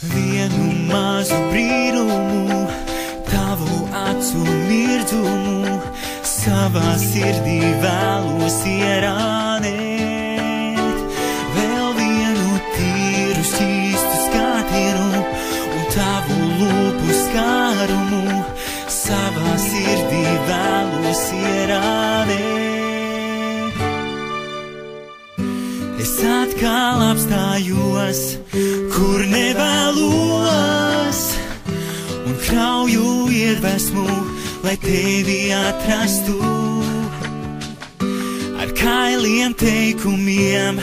Vienu mazu brīnumu, tavu acu mirdzumu, savā sirdī vēlos ierānēt. Vēl vienu tīru šķīstu skatienu un tavu lūpu skārumu, savā sirdī vēlos ierānēt. Es atkal apstājos, kur nevēlos, un krauju iedvesmu, lai tevi atrastu. Ar kailiem teikumiem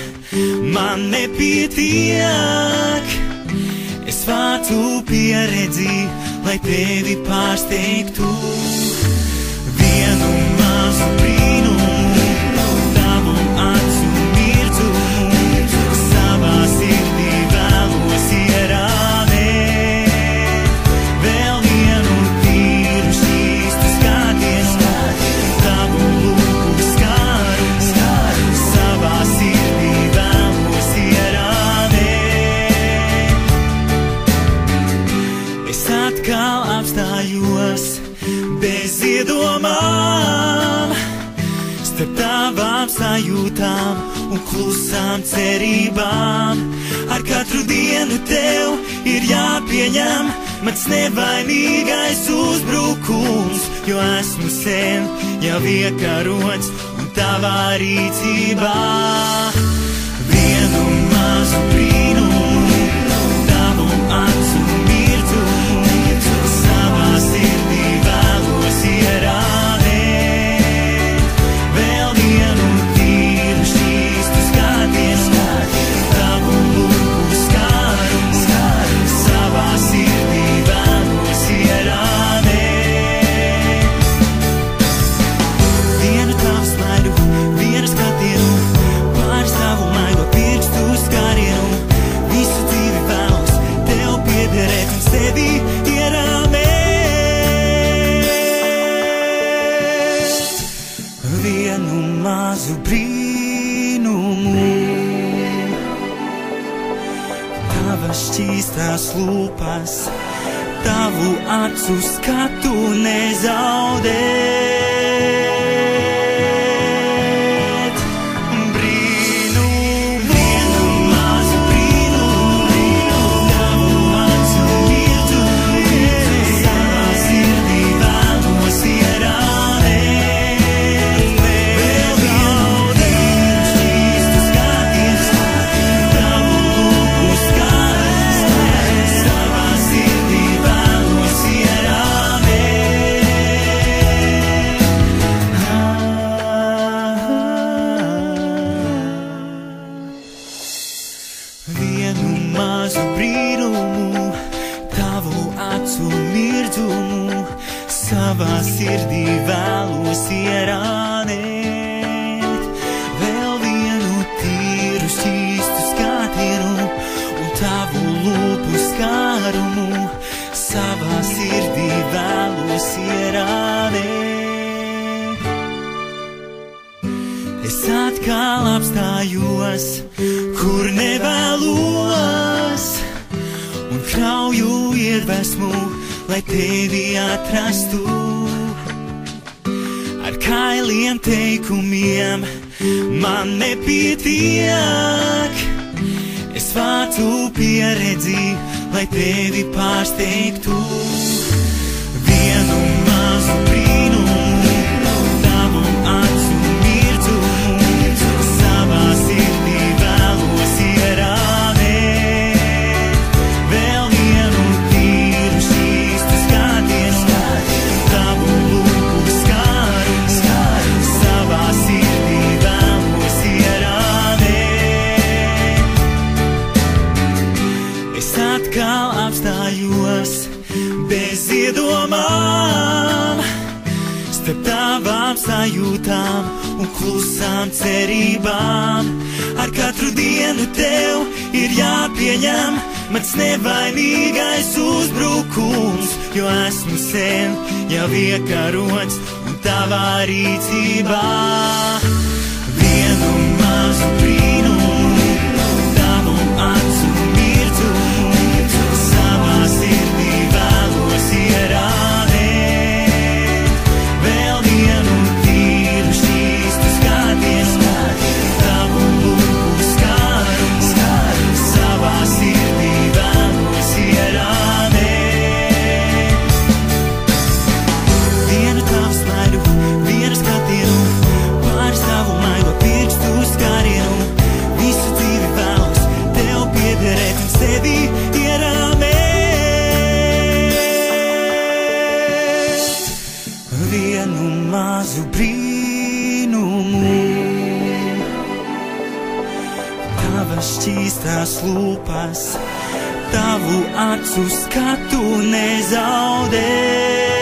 man nepietiek, es vācu pieredzi, lai tevi pārsteigtu. Vienu mazu brīnumu, tavu acu mirdzumu, savā sirdī vēlos ierānēt. Vēl vienu tīru šķīstu skatienu, tavu lūpu skārumu, savā sirdī vēlos ierānēt. Es atkal apstājos bez iedomām, starp tavām sajūtām un klusām cerībām. Ar katru dienu tev ir jāpieņem mans nevainīgais uzbrukums, jo esmu sen jau iekarots un tavā rīcībā. Vienu mazu brīnumu, tavu acu mirdzumu, savā sirdī vēlos ierānēt. Vēl vienu tīru šķīstu skatienu, tavu lūpu skārumu, savā sirdī vēlos ierānēt. Vienu tavu smaidu, vienu skatienu, pāris tavu maigo pirkstu skārienu, visu dzīvi vēlos tev piederēt un sevi ierāmēt. Vienu mazu brīnumu, tavas šķīstās lūpas, tavu acu skatu nezaudēt. Brīnumu, vienu mazu brīnumu, tavu acu mirdzumu, savā sirdī vēlos ierānēt. Vēl vienu tīru šķīstu skatienu, tavu lūpu skārumu, savā sirdī vēlos ierānēt. Vienu mazu brīnumu, tavu acu mirdzumu, savā sirdī vēlos ierānēt. Vēl vienu tīru šķīstu skatienu un tavu lūpu skārumu, savā sirdī vēlos ierānēt. Es atkal apstājos, kur nevēlos, un krauju iedvesmu, lai tevi atrastu. Ar kailiem teikumiem man nepietiek, es vācu pieredzi, lai tevi pārsteigtu. Vienu mazu brīnumu, tavu acu mirdzumu, savā sirdī vēlos ierānēt. Vēl vienu tīru šķīstu skatienu, tavu lūpu skārumu, savā sirdī vēlos ierānēt. Es atkal apstājos bez iedomām, starp tavām sajūtām un klusām cerībām. Ar katru dienu tev ir jāpieņem mans nevainīgais uzbrukums, jo esmu sen jau iekarots un tavā rīcībā. Vienu mazu brīnumu, tavu acu mirdzumu, tavas šķīstās lūpas, tavu acu skatu nezaudē.